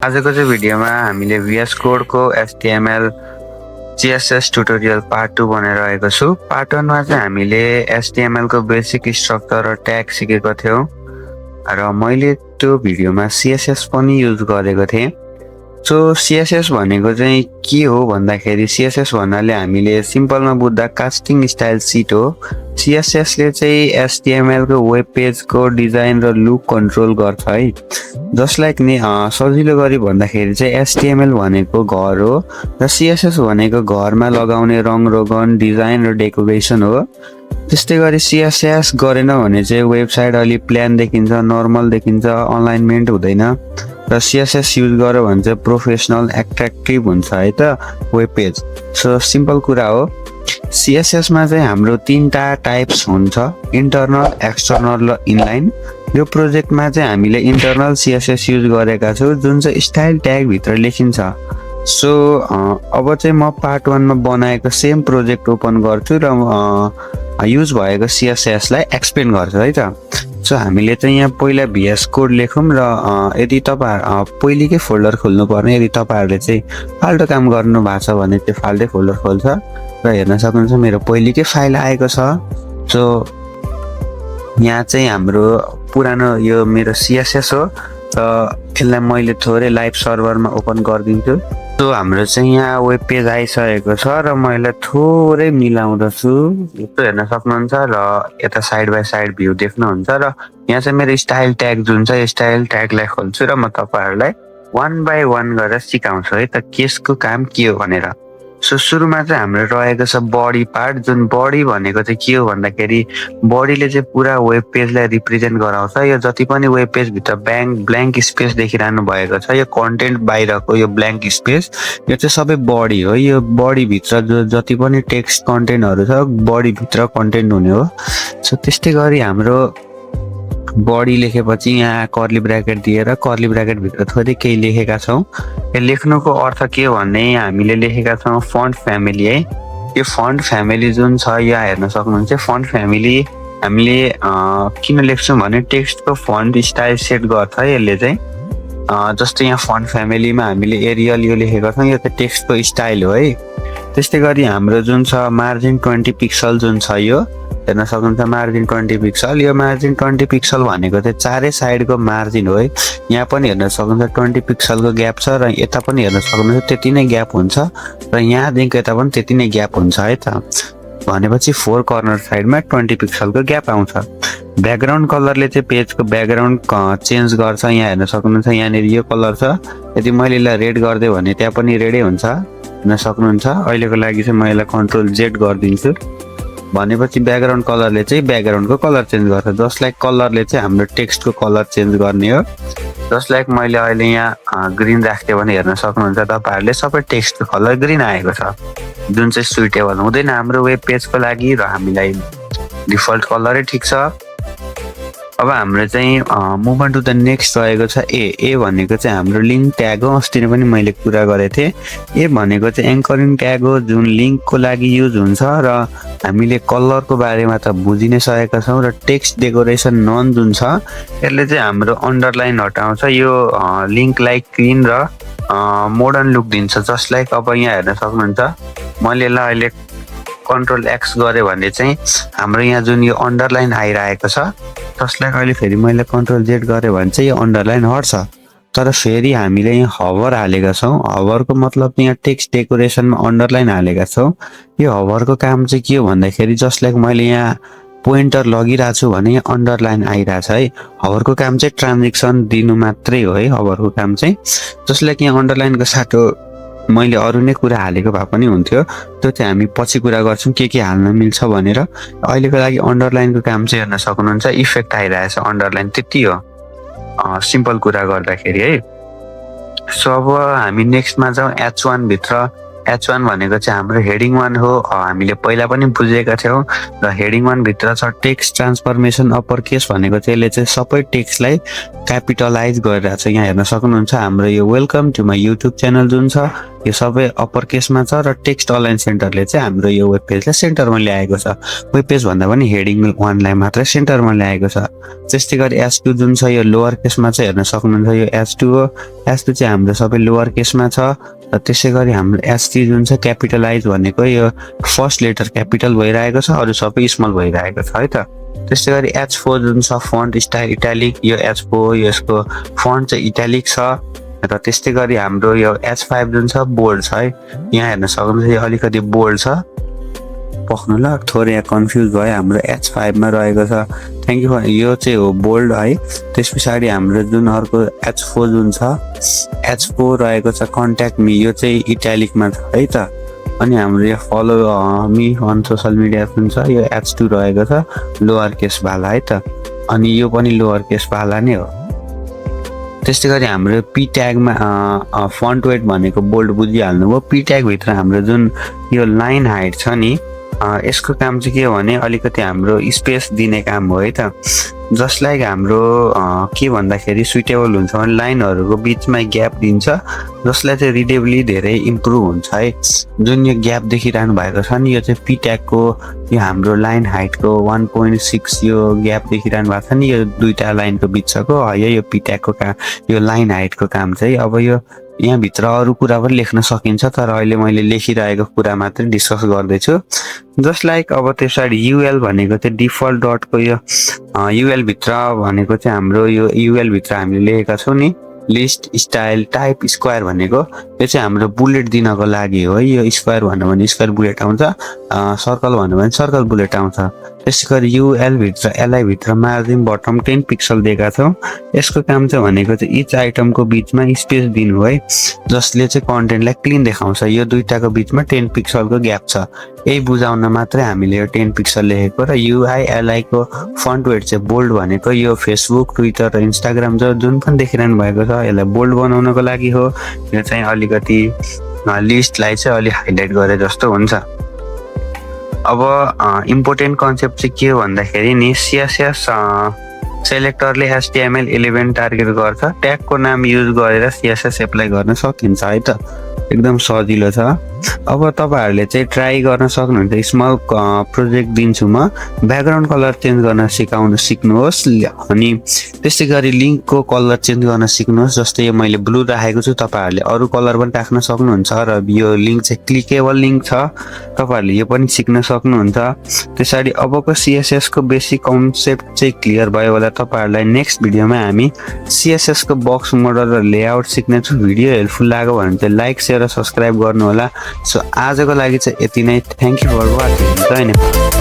आजको चाहिँ भिडियोमा हामीले VS कोड को HTML CSS ट्युटोरियल पार्ट 2 बनाइरहेको छु। पार्ट 1 मा चाहिँ हामीले HTML को बेसिक स्ट्रक्चर र ट्याग सिकेको थियौं र मैले त्यो भिडियोमा CSS पनि युज गरेको थिएँ। सो CSS भनेको चाहिँ के हो भन्दाखेरि CSS भन्नाले हामीले सिम्पलमा बुझ्दा कास्टिङ स्टाइल सिट हो। CSS ले चाहिँ HTML को वेब पेज को डिजाइन र लुक कन्ट्रोल गर्छ है। जसलाई नि सजिलो गरी भन्दाखेरि चाहिँ HTML भनेको घर हो र CSS भनेको घरमा लगाउने रङ रोगन डिजाइन र डेकोरेसन हो। त्यस्तै गरी CSS गरेन भने चाहिँ वेबसाइट अलि प्लेन देखिन्छ, नर्मल देखिन्छ, अलाइनमेन्ट हुँदैन र CSS युज गर्यो भने चाहिँ प्रोफेसनल एट्र्याक्टिभ हुन्छ है त वेब पेज। सो सिम्पल कुरा हो। CSS मा चाहिँ हाम्रो तीनटा टाइप्स हुन्छ, इन्टरनल, एक्सटर्नल र इनलाइन। यो प्रोजेक्टमा चाहिँ हामीले इन्टरनल CSS युज गरेका छौं जुन चाहिँ स्टाइल ट्याग भित्र लेखिन्छ। सो अब चाहिँ म पार्ट 1 मा बनाएको सेम प्रोजेक्ट ओपन गर्छु र युज भएको CSS लाई एक्सप्लेन गर्छु है त। सो हामीले चाहिँ यहाँ पहिला VS कोड लेखौं र यदि तपाईहरु पहिलेकै फोल्डर खोल्नु पर्ने, यदि तपाईहरुले चाहिँ फाल्टो काम गर्नु भएको छ भने त्यो फाल्टै फोल्डर खोल्छ र हेर्न सक्नुहुन्छ मेरो पहिलेकै फाइल आएको छ। सो यहाँ चाहिँ हाम्रो पुरानो यो मेरो CSS हो र यसलाई मैले थोरै लाइभ सर्भरमा ओपन गरिदिन्छु। सो हाम्रो चाहिँ यहाँ वेब पेज आइसकेको छ र मैले थोरै मिलाउँदछु। यस्तो हेर्न सक्नुहुन्छ र यता साइड बाइ साइड भ्यू देख्नुहुन्छ र यहाँ चाहिँ मेरो स्टाइल ट्याग जुन छ स्टाइल ट्यागलाई खोल्छु र म तपाईहरुलाई 1 बाइ 1 गरेर सिकाउँछु है त केसको काम के हो भनेर। सो सुरुमा चाहिँ हाम्रो रहेको छ बडी पार्ट, जुन बडी भनेको चाहिँ के हो भन्दाखेरि बडीले चाहिँ पुरा वेब पेजलाई रिप्रेजेन्ट गराउँछ। यो जति पनि वेब पेज भित्र ब्ल्याङ्क स्पेस देखिरहनु भएको छ, यो कन्टेन्ट बाहिरको यो ब्ल्याङ्क स्पेस, यो चाहिँ सबै बडी हो। यो बडी भित्र जो जति पनि टेक्स्ट कन्टेन्टहरु छ बडी भित्र कन्टेन्ट हुने हो। सो त्यस्तै गरी हाम्रो बडी लेखेपछि यहाँ कर्ली ब्र्याकेट दिएर कर्ली ब्र्याकेट भित्र थोरै केही लेखेका छौं। यो लेख्नुको अर्थ के हो भने हामीले लेखेका छौं फन्ट फ्यामिली है। यो फन्ट फ्यामिली जुन छ यहाँ हेर्न सक्नुहुन्छ। फन्ट फ्यामिली हामीले किन लेख्छौं भने टेक्स्टको फन्ट स्टाइल सेट गर्छ यसले चाहिँ। जस्तै यहाँ फन्ट फ्यामिलीमा हामीले एरियल यो लेखेका छौं, यो चाहिँ टेक्स्टको स्टाइल हो है। त्यस्तै गरी हाम्रो जुन छ मार्जिन 20 पिक्सल जुन छ यो हेर्न सक्नुहुन्छ मार्जिन 20 पिक्सल। यो मार्जिन 20 पिक्सल भनेको चाहिँ चारै साइडको मार्जिन हो है। यहाँ पनि हेर्न सक्नुहुन्छ 20 पिक्सलको ग्याप छ र यता पनि हेर्न सक्नुहुन्छ त्यति नै ग्याप हुन्छ र यहाँदेखि यता पनि त्यति नै ग्याप हुन्छ है त। भनेपछि 4 कर्नर साइडमा 20 पिक्सलको ग्याप आउँछ। ब्याकग्राउन्ड कलरले चाहिँ पेजको ब्याकग्राउन्ड चेन्ज गर्छ। यहाँ हेर्न सक्नुहुन्छ यहाँनिर यो कलर छ, यदि मैले यसलाई रेड गरिदिए भने त्यहाँ पनि रेडै हुन्छ हेर्न सक्नुहुन्छ। अहिलेको लागि चाहिँ म यसलाई कन्ट्रोल Z गरिदिन्छु। भनेपछि ब्याकग्राउन्ड कलरले चाहिँ ब्याकग्राउन्डको कलर चेन्ज गर्छ, जसलाई कलरले चाहिँ हाम्रो टेक्स्टको कलर चेन्ज गर्ने हो। जसलाई मैले अहिले यहाँ ग्रीन राख्थे भने हेर्न सक्नुहुन्छ तपाईहरुले सबै टेक्स्टको कलर ग्रीन आएको छ, जुन चाहिँ सुइटेबल हुँदैन हाम्रो वेब पेजको लागि र हामीलाई डिफल्ट कलरै ठिक छ। अब हाम्रो चाहिँ move on to the next रहेको छ ए भनेको चाहिँ हाम्रो लिंक ट्याग हो। अस्ति नै पनि मैले कुरा गरेको थिएँ। ए भनेको चाहिँ एङ्करिङ ट्याग हो जुन लिंकको लागि युज हुन्छ र हामीले कलरको बारेमा त बुझि नै सकेका छौं र टेक्स्ट डेकोरेसन नन जुन छ यसले चाहिँ हाम्रो अन्डरलाइन हटाउँछ। यो लिंकलाई क्लीन र मोडर्न लुक दिन्छ। जसलाई अब यहाँ हेर्न सक्नुहुन्छ मैले यसलाई अहिले कन्ट्रोल X गरे भने चाहिँ हाम्रो यहाँ जुन यो अन्डरलाइन आइरहेको छ जसलाई अहिले फेरि मैले कन्ट्रोल Z गरे भने चाहिँ यो अन्डरलाइन हट्छ। तर फेरि हामीले यहाँ हवर हालेका छौं। हवरको मतलब यहाँ टेक्स्ट डेकोरेसनमा अन्डरलाइन हालेका छौं। यो हवरको काम चाहिँ के हो भन्दाखेरि जसलाई मैले यहाँ पोइन्टर लगिरहेको छु भने यहाँ अन्डरलाइन आइरहेछ है। हवरको काम चाहिँ ट्रान्जिसन दिनु मात्रै हो है हवरको काम चाहिँ। जसलाई कि यहाँ अन्डरलाइनको साटो मैले अरु नै कुरा हालेको भए पनि हुन्थ्यो, त्यो चाहिँ हामी पछि कुरा गर्छौं के हाल्न मिल्छ भनेर। अहिलेको लागि अन्डरलाइनको काम चाहिँ हेर्न सक्नुहुन्छ इफेक्ट आइरहेछ अन्डरलाइन, त्यति हो सिम्पल कुरा गर्दाखेरि है। सो अब हामी नेक्स्टमा जाउँ H1 भित्र। H1 भनेको चाहिँ हाम्रो हेडिङ 1 हो। हामीले पहिला पनि बुझेका थियौं र हेडिङ 1 भित्र छ टेक्स्ट ट्रान्सफर्मेसन अप्पर केस भनेको चाहिँ यसले चाहिँ सबै टेक्स्टलाई क्यापिटलाइज गरिरहेछ। यहाँ हेर्न सक्नुहुन्छ हाम्रो यो welcome to my YouTube channel जुन छ के सबै अप्पर केसमा छ र टेक्स्ट अलाइन सेन्टरले चाहिँ हाम्रो यो वेब पेजलाई सेन्टरमा ल्याएको छ। वेब पेज भन्दा पनि हेडिङ 1 लाई मात्रै सेन्टरमा ल्याएको छ। त्यस्तै गरी S2 जुन छ यो लोअर केसमा चाहिँ हेर्न सक्नुहुन्छ, यो S2 हो। S2 चाहिँ हाम्रो सबै लोअर केसमा छ र त्यसै गरी हाम्रो S3 जुन छ क्यापिटलाइज भनेको यो फर्स्ट लेटर क्यापिटल भइरहेको छ, अरु सबै स्मल भइरहेको छ है त। त्यस्तै गरी H4 जुन छ फन्ट स्टाइल इटालिक, यो H4 यसको फन्ट चाहिँ इटालिक छ र त्यस्तै गरी हाम्रो यो H5 जुन छ बोल्ड छ है। यहाँ हेर्न सक्नुहुन्छ यो अलिकति बोल्ड छ, पक्नु ल थोरै यहाँ कन्फ्युज भयो, हाम्रो H5 मा रहेको छ। Thank you. यो चाहिँ हो बोल्ड है। त्यसपछि हाम्रो जुन अर्को H4 जुन छ H4 रहेको छ कन्ट्याक्ट मी, यो चाहिँ इटालिकमा छ है त। अनि हाम्रो यो follow me on social media जुन छ यो H2 रहेको छ लोअर केस वाला है त। अनि यो पनि लोअर केस वाला नै हो। त्यस्तै गरी हाम्रो पी ट्यागमा फन्ट वेट भनेको बोल्ड बुझिहाल्नुभयो। पी ट्याग भित्र हाम्रो जुन यो लाइन हाइट छ नि यसको काम चाहिँ के हो भने अलिकति हाम्रो स्पेस दिने काम हो है त। जसलाई हाम्रो के भन्दाखेरि सुइटेबल हुन्छ भने लाइनहरुको बीचमा ग्याप दिन्छ, जसलाई चाहिँ रिडेबली धेरै इम्प्रुभ हुन्छ है। जुन यो ग्याप देखिरहनु भएको छ नि यो चाहिँ पी ट्यागको यो हाम्रो लाइन हाइटको 1.6 यो ग्याप देखिरहनु भएको छ नि यो दुईटा लाइनको बीचको यो पी ट्यागको काम, यो लाइन हाइटको काम चाहिँ। अब यो यहाँ भित्र अरु कुरा पनि लेख्न सकिन्छ, तर अहिले मैले लेखिरहेको कुरा मात्रै डिस्कस गर्दै छु। जस्ट लाइक अब त्यसरी युएल भनेको चाहिँ डिफल्ट डटको यो युएल भित्र भनेको चाहिँ हाम्रो यो युएल भित्र हामीले लेखेका छौं नि लिस्ट स्टाइल टाइप स्क्वायर भनेको यो चाहिँ हाम्रो बुलेट दिनको लागि हो है। यो स्क्वायर भन्नु भने स्क्वायर बुलेट आउँछ, सर्कल भन्नु भने सर्कल बुलेट आउँछ। त्यसैगरी युएल भित्र एलआई भित्र मार्जिन बटम 10 पिक्सल दिएका छौं। यसको काम चाहिँ भनेको चाहिँ इच आइटमको बीचमा स्पेस दिनु है, जसले चाहिँ कन्टेन्टलाई क्लीन देखाउँछ। यो दुईटाको बीचमा 10 पिक्सलको ग्याप छ, यही बुझाउन मात्रै हामीले यो 10 पिक्सल लेखेको। र युआईएलआई को फन्ट वेट चाहिँ बोल्ड भनेको यो फेसबुक ट्विटर र इन्स्टाग्राम जुन पनि देखिरहनु भएको छ यसलाई बोल्ड बनाउनको लागि हो। यो चाहिँ अलिकति लिस्टलाई चाहिँ अलि हाइलाइट गरे जस्तो हुन्छ। अब इम्पोर्टेन्ट कन्सेप्ट चाहिँ के हो भन्दाखेरि नि सीएसएस सेलेक्टरले HTML11 टार्गेट गर्छ। ट्यागको नाम युज गरेर सीएसएस एप्लाई गर्न सकिन्छ है त, एकदम सजिलो छ। अब तपाईहरुले चाहिँ ट्राई गर्न सक्नुहुन्छ। स्मल प्रोजेक्ट दिन्छु म, ब्याकग्राउन्ड कलर चेन्ज गर्न सिक्नुहोस्। अनि त्यसै गरी लिंकको कलर चेन्ज गर्न सिक्नुहोस्। जस्तै यो मैले ब्लू राखेको छु, तपाईहरुले अरु कलर पनि राख्न सक्नुहुन्छ। र यो लिंक चाहिँ क्लिकेबल लिंक छ, तपाईहरुले यो पनि सिक्न सक्नुहुन्छ। त्यसैले अबको सीएसएस को बेसिक कन्सेप्ट चाहिँ क्लियर भयो होला तपाईहरुलाई। नेक्स्ट भिडियोमा हामी सीएसएस को बक्स मोडल र लेआउट सिक्ने छु। भिडियो हेल्पफुल लाग्यो भने चाहिँ लाइक शेयर र सब्स्क्राइब गर्नु होला। सो आजको लागि चाहिँ यति नै। Thank you for watching. धन्यवाद।